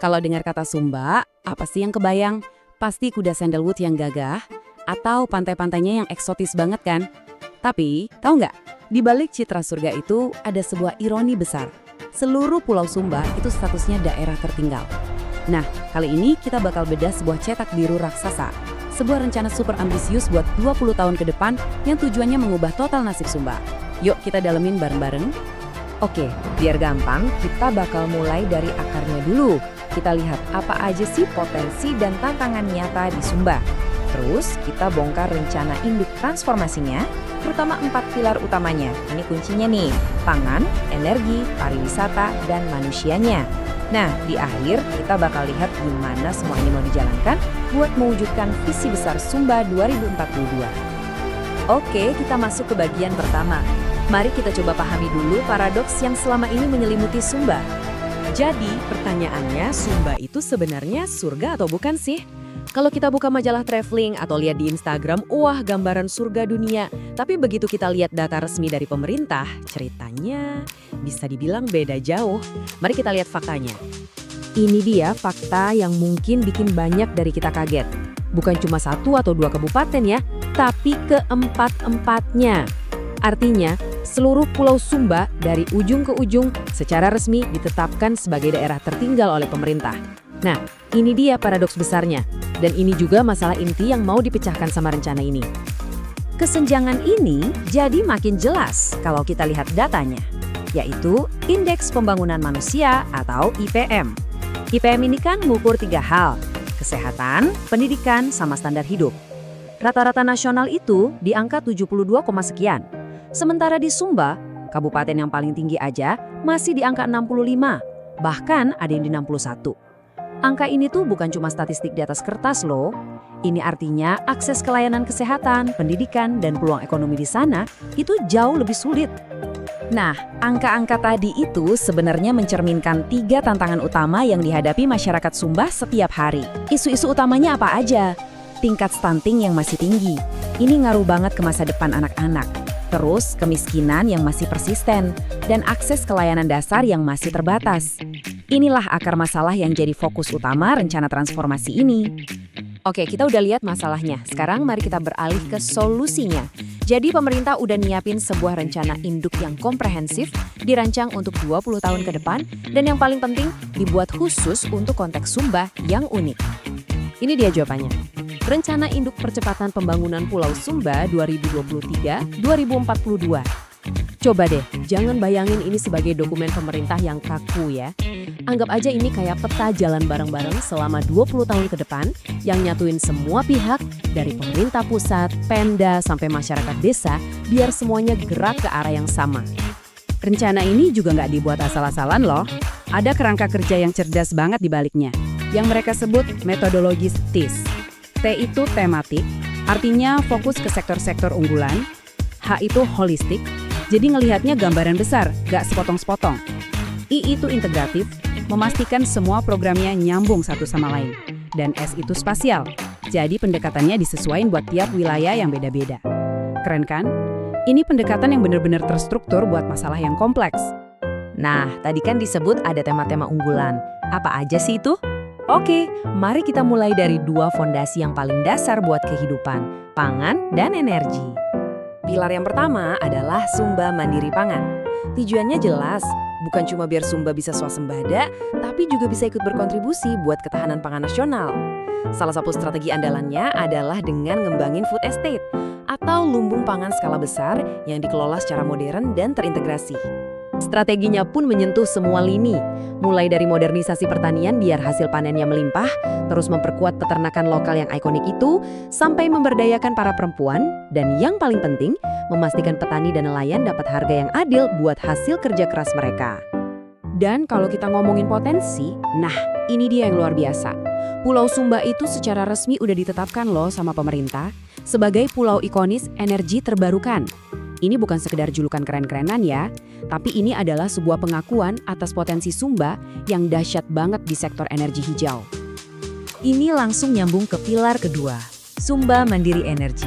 Kalau dengar kata Sumba, apa sih yang kebayang? Pasti kuda sandalwood yang gagah, atau pantai-pantainya yang eksotis banget kan? Tapi, tahu nggak? Di balik citra surga itu ada sebuah ironi besar. Seluruh Pulau Sumba itu statusnya daerah tertinggal. Nah, kali ini kita bakal bedah sebuah cetak biru raksasa. Sebuah rencana super ambisius buat 20 tahun ke depan yang tujuannya mengubah total nasib Sumba. Yuk kita dalemin bareng-bareng. Oke, biar gampang, kita bakal mulai dari akarnya dulu. Kita lihat apa aja sih potensi dan tantangan nyata di Sumba. Terus kita bongkar rencana induk transformasinya, terutama 4 pilar utamanya. Ini kuncinya nih, pangan, energi, pariwisata, dan manusianya. Nah, di akhir kita bakal lihat gimana semua ini mau dijalankan buat mewujudkan visi besar Sumba 2042. Oke, kita masuk ke bagian pertama. Mari kita coba pahami dulu paradoks yang selama ini menyelimuti Sumba. Jadi, pertanyaannya, Sumba itu sebenarnya surga atau bukan sih? Kalau kita buka majalah traveling atau lihat di Instagram, wah gambaran surga dunia. Tapi begitu kita lihat data resmi dari pemerintah, ceritanya bisa dibilang beda jauh. Mari kita lihat faktanya. Ini dia fakta yang mungkin bikin banyak dari kita kaget. Bukan cuma 1 atau 2 kabupaten ya, tapi keempat-empatnya. Artinya, seluruh Pulau Sumba dari ujung ke ujung secara resmi ditetapkan sebagai daerah tertinggal oleh pemerintah. Nah, ini dia paradoks besarnya. Dan ini juga masalah inti yang mau dipecahkan sama rencana ini. Kesenjangan ini jadi makin jelas kalau kita lihat datanya, yaitu Indeks Pembangunan Manusia atau IPM. IPM ini kan mengukur 3 hal, kesehatan, pendidikan, sama standar hidup. Rata-rata nasional itu di angka 72, sekian. Sementara di Sumba, kabupaten yang paling tinggi aja masih di angka 65, bahkan ada yang di 61. Angka ini tuh bukan cuma statistik di atas kertas loh. Ini artinya akses ke layanan kesehatan, pendidikan, dan peluang ekonomi di sana itu jauh lebih sulit. Nah, angka-angka tadi itu sebenarnya mencerminkan 3 tantangan utama yang dihadapi masyarakat Sumba setiap hari. Isu-isu utamanya apa aja? Tingkat stunting yang masih tinggi. Ini ngaruh banget ke masa depan anak-anak. Terus kemiskinan yang masih persisten, dan akses ke layanan dasar yang masih terbatas. Inilah akar masalah yang jadi fokus utama rencana transformasi ini. Oke, kita udah lihat masalahnya. Sekarang mari kita beralih ke solusinya. Jadi pemerintah udah nyiapin sebuah rencana induk yang komprehensif, dirancang untuk 20 tahun ke depan, dan yang paling penting dibuat khusus untuk konteks Sumba yang unik. Ini dia jawabannya. Rencana Induk Percepatan Pembangunan Pulau Sumba 2023-2042. Coba deh, jangan bayangin ini sebagai dokumen pemerintah yang kaku ya. Anggap aja ini kayak peta jalan bareng-bareng selama 20 tahun ke depan yang nyatuin semua pihak dari pemerintah pusat, Pemda, sampai masyarakat desa biar semuanya gerak ke arah yang sama. Rencana ini juga nggak dibuat asal-asalan loh. Ada kerangka kerja yang cerdas banget di baliknya, yang mereka sebut metodologis TIS. T itu tematik, artinya fokus ke sektor-sektor unggulan. H itu holistik, jadi ngelihatnya gambaran besar, gak sepotong-sepotong. I itu integratif, memastikan semua programnya nyambung satu sama lain. Dan S itu spasial, jadi pendekatannya disesuaikan buat tiap wilayah yang beda-beda. Keren kan? Ini pendekatan yang benar-benar terstruktur buat masalah yang kompleks. Nah, tadi kan disebut ada tema-tema unggulan. Apa aja sih itu? Oke, mari kita mulai dari 2 fondasi yang paling dasar buat kehidupan, pangan dan energi. Pilar yang pertama adalah Sumba Mandiri Pangan. Tujuannya jelas, bukan cuma biar Sumba bisa swasembada, tapi juga bisa ikut berkontribusi buat ketahanan pangan nasional. Salah satu strategi andalannya adalah dengan ngembangin food estate, atau lumbung pangan skala besar yang dikelola secara modern dan terintegrasi. Strateginya pun menyentuh semua lini, mulai dari modernisasi pertanian biar hasil panennya melimpah, terus memperkuat peternakan lokal yang ikonik itu, sampai memberdayakan para perempuan, dan yang paling penting, memastikan petani dan nelayan dapat harga yang adil buat hasil kerja keras mereka. Dan kalau kita ngomongin potensi, nah ini dia yang luar biasa. Pulau Sumba itu secara resmi udah ditetapkan loh sama pemerintah sebagai pulau ikonis energi terbarukan. Ini bukan sekedar julukan keren-kerenan ya, tapi ini adalah sebuah pengakuan atas potensi Sumba yang dahsyat banget di sektor energi hijau. Ini langsung nyambung ke pilar kedua, Sumba Mandiri Energi.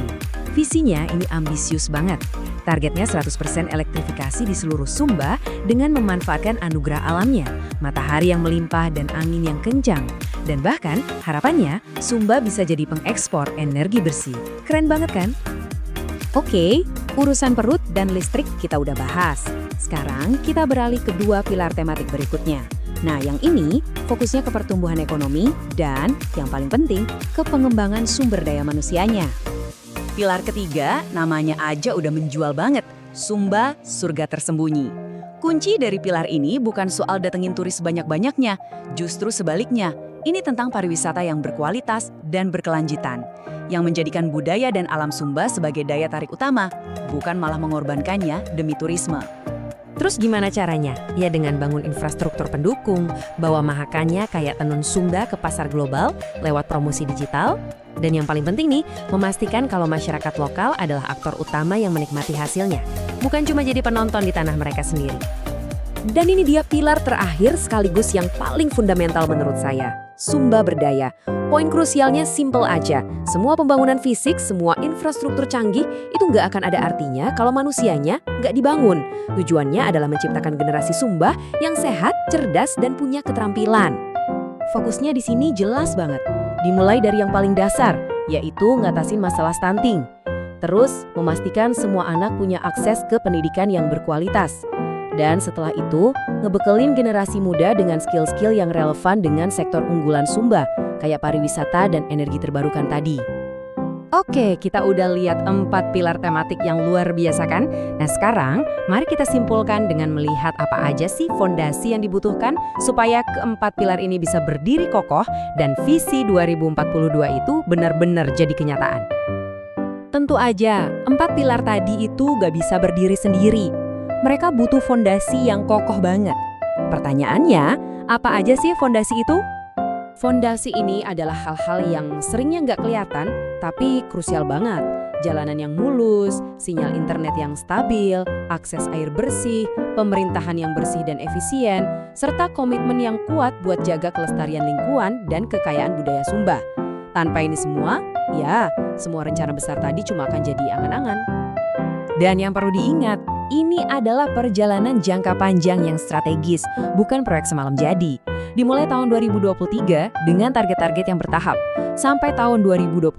Visinya ini ambisius banget. Targetnya 100% elektrifikasi di seluruh Sumba dengan memanfaatkan anugerah alamnya, matahari yang melimpah dan angin yang kencang. Dan bahkan, harapannya, Sumba bisa jadi pengekspor energi bersih. Keren banget kan? Oke, urusan perut dan listrik kita udah bahas. Sekarang kita beralih ke dua pilar tematik berikutnya. Nah, yang ini fokusnya ke pertumbuhan ekonomi dan, yang paling penting, ke pengembangan sumber daya manusianya. Pilar ketiga, namanya aja udah menjual banget. Sumba, surga tersembunyi. Kunci dari pilar ini bukan soal datengin turis sebanyak-banyaknya, justru sebaliknya. Ini tentang pariwisata yang berkualitas dan berkelanjutan, yang menjadikan budaya dan alam Sumba sebagai daya tarik utama, bukan malah mengorbankannya demi turisme. Terus gimana caranya? Ya dengan bangun infrastruktur pendukung, bawa mahakannya kayak tenun Sumba ke pasar global lewat promosi digital, dan yang paling penting nih, memastikan kalau masyarakat lokal adalah aktor utama yang menikmati hasilnya, bukan cuma jadi penonton di tanah mereka sendiri. Dan ini dia pilar terakhir sekaligus yang paling fundamental menurut saya, Sumba berdaya. Poin krusialnya simple aja, semua pembangunan fisik, semua infrastruktur canggih itu nggak akan ada artinya kalau manusianya nggak dibangun. Tujuannya adalah menciptakan generasi Sumba yang sehat, cerdas, dan punya keterampilan. Fokusnya di sini jelas banget, dimulai dari yang paling dasar, yaitu ngatasin masalah stunting. Terus, memastikan semua anak punya akses ke pendidikan yang berkualitas. Dan setelah itu, ngebekelin generasi muda dengan skill-skill yang relevan dengan sektor unggulan Sumba, kayak pariwisata dan energi terbarukan tadi. Oke, kita udah lihat 4 pilar tematik yang luar biasa kan? Nah sekarang, mari kita simpulkan dengan melihat apa aja sih fondasi yang dibutuhkan supaya keempat pilar ini bisa berdiri kokoh dan visi 2042 itu benar-benar jadi kenyataan. Tentu aja, 4 pilar tadi itu gak bisa berdiri sendiri. Mereka butuh fondasi yang kokoh banget. Pertanyaannya, apa aja sih fondasi itu? Fondasi ini adalah hal-hal yang seringnya nggak kelihatan, tapi krusial banget. Jalanan yang mulus, sinyal internet yang stabil, akses air bersih, pemerintahan yang bersih dan efisien, serta komitmen yang kuat buat jaga kelestarian lingkungan dan kekayaan budaya Sumba. Tanpa ini semua, ya, semua rencana besar tadi cuma akan jadi angan-angan. Dan yang perlu diingat, ini adalah perjalanan jangka panjang yang strategis, bukan proyek semalam jadi. Dimulai tahun 2023 dengan target-target yang bertahap. Sampai tahun 2029,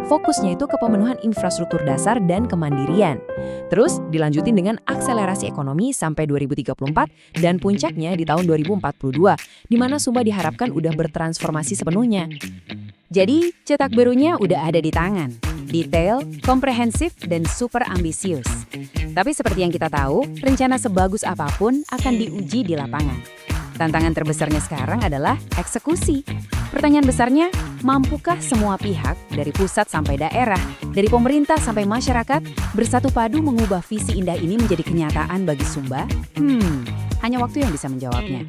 fokusnya itu ke pemenuhan infrastruktur dasar dan kemandirian. Terus dilanjutin dengan akselerasi ekonomi sampai 2034 dan puncaknya di tahun 2042, di mana Sumba diharapkan udah bertransformasi sepenuhnya. Jadi, cetak birunya udah ada di tangan. Detail, komprehensif, dan super ambisius. Tapi seperti yang kita tahu, rencana sebagus apapun akan diuji di lapangan. Tantangan terbesarnya sekarang adalah eksekusi. Pertanyaan besarnya, mampukah semua pihak, dari pusat sampai daerah, dari pemerintah sampai masyarakat, bersatu padu mengubah visi indah ini menjadi kenyataan bagi Sumba? Hanya waktu yang bisa menjawabnya.